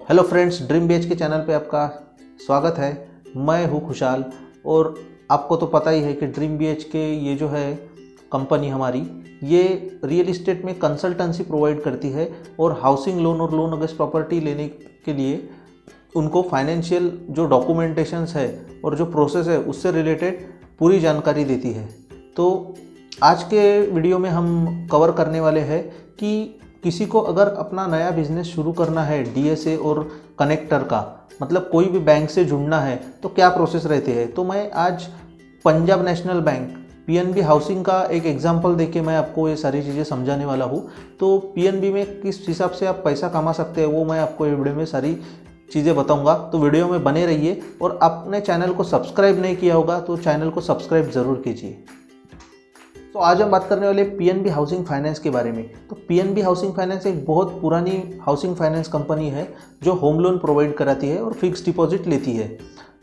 Hello friends, dream बेच के channel पे आपका स्वागत है। मैं हूँ खुशहाल और आपको तो पता ही है कि ड्रीम बेच के ये जो है कंपनी हमारी, ये रियल इस्टेट में कंसल्टेंसी प्रोवाइड करती है और हाउसिंग लोन और लोन अगेंस्ट प्रॉपर्टी लेने के लिए उनको फाइनेंशियल जो डॉक्यूमेंटेशंस है और जो प्रोसेस है उससे रिलेटेड पूरी जानकारी देती है। तो आज के वीडियो में हम कवर करने वाले हैं कि किसी को अगर अपना नया बिजनेस शुरू करना है डीएसए और कनेक्टर का, मतलब कोई भी बैंक से जुड़ना है तो क्या प्रोसेस रहते हैं। तो मैं आज Punjab national bank PNB housing का एक एग्जांपल देके मैं आपको ये सारी चीज़ें समझाने वाला हूँ। तो पीएनबी में किस हिसाब से आप पैसा कमा सकते हैं वो मैं आपको ये वीडियो में सारी चीज़ें बताऊंगा। तो वीडियो में बने रहिए और आपने चैनल को सब्सक्राइब नहीं किया होगा तो चैनल को सब्सक्राइब ज़रूर कीजिए। तो आज हम बात करने वाले पीएनबी हाउसिंग फाइनेंस के बारे में। तो पीएनबी हाउसिंग फाइनेंस एक बहुत पुरानी हाउसिंग फाइनेंस कंपनी है जो होम लोन प्रोवाइड कराती है और फिक्स डिपॉजिट लेती है।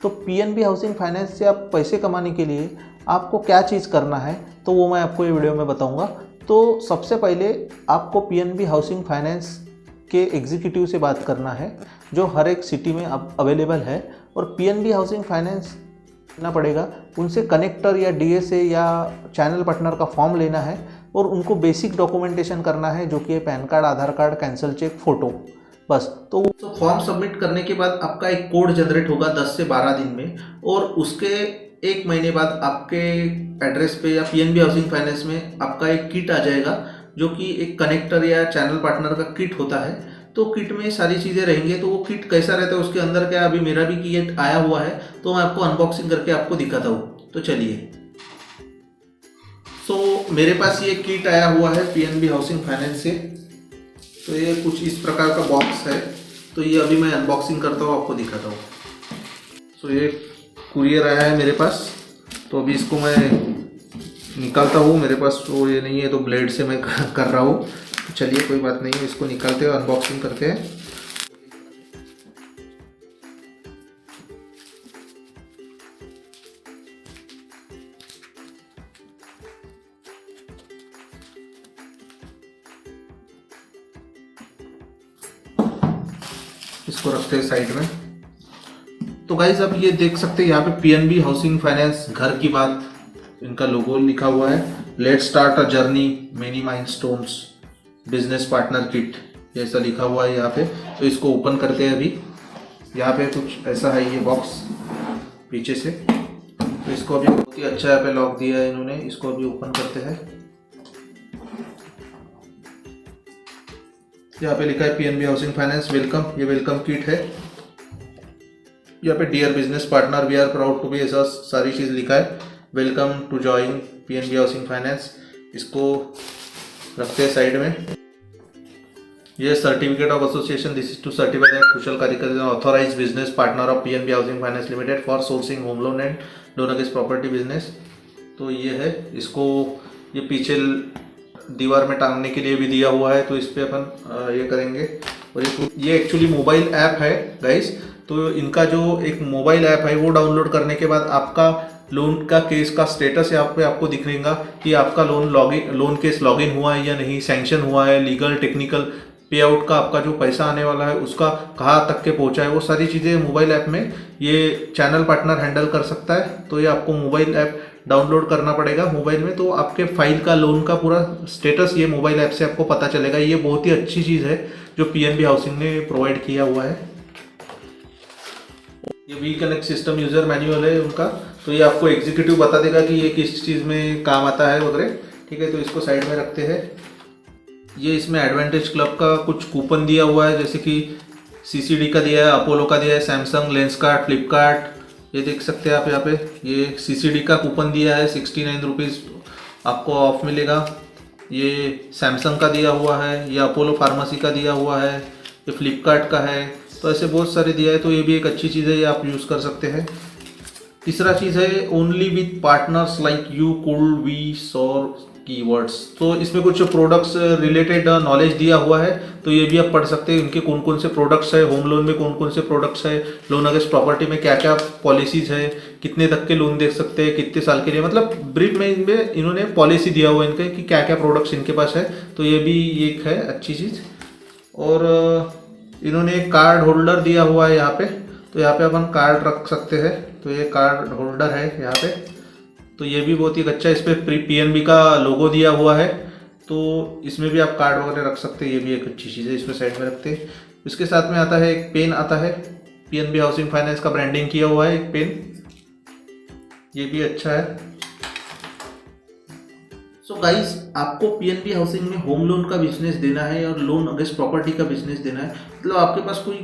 तो पीएनबी हाउसिंग फाइनेंस से आप पैसे कमाने के लिए आपको क्या चीज़ करना है तो वो मैं आपको ये वीडियो में बताऊंगा। तो सबसे पहले आपको पीएनबी हाउसिंग फाइनेंस के एग्जीक्यूटिव से बात करना है जो हर एक सिटी में अवेलेबल है, और पीएनबी हाउसिंग फाइनेंस लेना पड़ेगा। उनसे कनेक्टर या डीएसए या चैनल पार्टनर का फॉर्म लेना है और उनको बेसिक डॉक्यूमेंटेशन करना है जो कि पैन कार्ड, आधार कार्ड, कैंसल चेक, फ़ोटो, बस। तो फॉर्म सबमिट करने के बाद आपका एक कोड जनरेट होगा 10 से 12 दिन में, और उसके एक महीने बाद आपके एड्रेस पे या पीएनबी हाउसिंग फाइनेंस में आपका एक किट आ जाएगा जो कि एक कनेक्टर या चैनल पार्टनर का किट होता है। तो किट में सारी चीज़ें रहेंगी। तो वो किट कैसा रहता है, उसके अंदर क्या, अभी मेरा भी किट आया हुआ है तो मैं आपको अनबॉक्सिंग करके आपको दिखाता हूँ। तो चलिए, तो मेरे पास ये किट आया हुआ है पीएनबी हाउसिंग फाइनेंस से। तो ये कुछ इस प्रकार का बॉक्स है। तो ये अभी मैं अनबॉक्सिंग करता हूँ, आपको दिखाता हूँ। तो ये कुरियर आया है मेरे पास। तो अभी इसको मैं निकालता हूँ। मेरे पास तो ये नहीं है तो ब्लेड से मैं कर रहा हूँ। चलिए कोई बात नहीं, इसको निकालते हैं, अनबॉक्सिंग करते हैं। इसको रखते हैं साइड में। तो गाइज अब ये देख सकते हैं यहाँ पे पीएनबी हाउसिंग फाइनेंस घर की बात, इनका लोगो लिखा हुआ है। Let's start a journey, many milestones, business partner kit, ऐसा लिखा हुआ है यहाँ पे। तो इसको ओपन करते हैं अभी। यहाँ पे कुछ ऐसा है ये बॉक्स पीछे से। तो इसको अभी बहुत ही अच्छा यहाँ पे लॉक दिया है इन्होंने। इसको अभी ओपन करते हैं। यहाँ पे लिखा है पीएनबी हाउसिंग फाइनेंस वेलकम, ये वेलकम किट है। यहाँ पे dear business partner we are proud to be, ऐसा सारी चीज़ लिखा है। Welcome to join PNB housing finance. इसको रखते हैं साइड में। ये certificate of association, this is to certify that Kushal Karikar authorise business partner of PNB housing finance limited for sourcing home loan and loan against property business. तो ये है। इसको ये पीछे दीवार में टांगने के लिए भी दिया हुआ है। तो इस पर अपन ये करेंगे। और ये एक्चुअली मोबाइल ऐप है गाइस। तो इनका जो एक मोबाइल ऐप है वो डाउनलोड करने के बाद आपका लोन का केस का स्टेटस यहाँ पे आपको दिखेगा कि आपका लोन केस लॉगिन हुआ है या नहीं, सैंक्शन हुआ है, लीगल टेक्निकल पे आउट का आपका जो पैसा आने वाला है उसका कहाँ तक के पहुँचा है, वो सारी चीज़ें मोबाइल ऐप में ये चैनल पार्टनर हैंडल कर सकता है। तो ये आपको मोबाइल ऐप डाउनलोड करना पड़ेगा मोबाइल में। तो आपके फाइल का, लोन का पूरा स्टेटस ये मोबाइल ऐप से आपको पता चलेगा। ये बहुत ही अच्छी चीज़ है जो पीएनबी हाउसिंग ने प्रोवाइड किया हुआ है। ये V connect system user manual है उनका। तो ये आपको एग्जीक्यूटिव बता देगा कि ये किस चीज़ में काम आता है वगैरह। ठीक है, तो इसको साइड में रखते हैं। ये इसमें एडवांटेज क्लब का कुछ कूपन दिया हुआ है, जैसे कि सीसीडी का दिया है, अपोलो का दिया है, सैमसंग, लेंसकार्ट, फ्लिपकार्ट। ये देख सकते हैं आप यहाँ पे। ये सीसीडी का कूपन दिया है, 69 रुपीज़ आपको ऑफ मिलेगा। ये सैमसंग का दिया हुआ है, ये अपोलो फार्मेसी का दिया हुआ है, ये फ्लिपकार्ट का है। तो ऐसे बहुत सारे दिया है। तो ये भी एक अच्छी चीज़ है, ये आप यूज़ कर सकते हैं। तीसरा चीज़ है only with partners like you could we sort keywords. तो इसमें कुछ प्रोडक्ट्स रिलेटेड नॉलेज दिया हुआ है। तो ये भी आप पढ़ सकते हैं, इनके कौन कौन से प्रोडक्ट्स है, होम लोन में कौन कौन से प्रोडक्ट्स है, लोन अगेंस्ट प्रॉपर्टी में क्या क्या पॉलिसीज़ है, कितने तक के लोन दे सकते हैं, कितने साल के लिए, मतलब ब्रीफ में इनमें इन्होंने पॉलिसी दिया हुआ है इनके कि क्या क्या प्रोडक्ट्स इनके पास है। तो ये भी एक है अच्छी चीज़। और इन्होंने एक कार्ड होल्डर दिया हुआ है यहाँ पे, तो यहाँ पे अपन कार्ड रख सकते हैं। तो ये कार्ड होल्डर है यहाँ पे, तो ये भी बहुत ही अच्छा, इस पर PNB का लोगो दिया हुआ है, तो इसमें भी आप कार्ड वगैरह रख सकते हैं। ये भी एक अच्छी चीज़ है, इसमें साइड में रखते हैं। इसके साथ में आता है एक पेन आता है, PNB हाउसिंग फाइनेंस का ब्रांडिंग किया हुआ है एक पेन, ये भी अच्छा है। सो गाइस, आपको PNB हाउसिंग में होम लोन का बिजनेस देना है और लोन अगेंस्ट प्रॉपर्टी का बिजनेस देना है, मतलब आपके पास कोई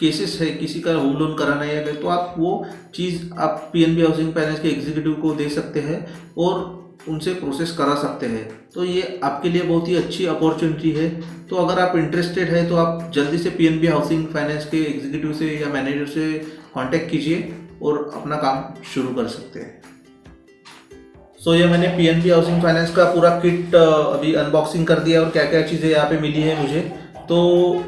केसेस है, किसी का होम लोन कराना है, तो आप वो चीज़ आप PNB हाउसिंग फाइनेंस के एग्जीक्यूटिव को दे सकते हैं और उनसे प्रोसेस करा सकते हैं। तो ये आपके लिए बहुत ही अच्छी अपॉर्चुनिटी है। तो अगर आप इंटरेस्टेड है तो आप जल्दी से PNB हाउसिंग फाइनेंस के एग्जीक्यूटिव से या मैनेजर से कांटेक्ट कीजिए और अपना काम शुरू कर सकते हैं। सो ये मैंने PNB हाउसिंग फाइनेंस का पूरा किट अभी अनबॉक्सिंग कर दिया और क्या क्या चीज़ें यहाँ पे मिली है मुझे। तो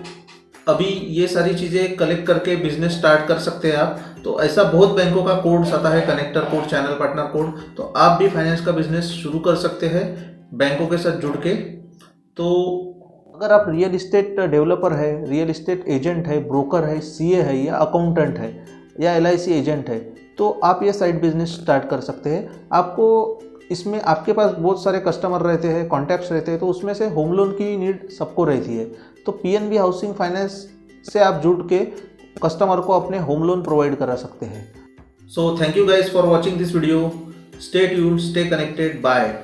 अभी ये सारी चीज़ें कलेक्ट करके बिजनेस स्टार्ट कर सकते हैं आप। तो ऐसा बहुत बैंकों का कोड्स आता है, connector code, channel partner code, तो आप भी फाइनेंस का बिजनेस शुरू कर सकते हैं बैंकों के साथ जुड़ के। तो अगर आप रियल इस्टेट डेवलपर है, रियल इस्टेट एजेंट है, ब्रोकर है, CA है या अकाउंटेंट है या LIC एजेंट है, तो आप ये साइड बिजनेस स्टार्ट कर सकते हैं। आपको इसमें आपके पास बहुत सारे कस्टमर रहते हैं, कॉन्टैक्ट्स रहते हैं, तो उसमें से होम लोन की नीड सबको रहती है। तो PNB हाउसिंग फाइनेंस से आप जुड़ के कस्टमर को अपने होम लोन प्रोवाइड करा सकते हैं। So thank you guys for watching this video. Stay tuned, stay connected, bye.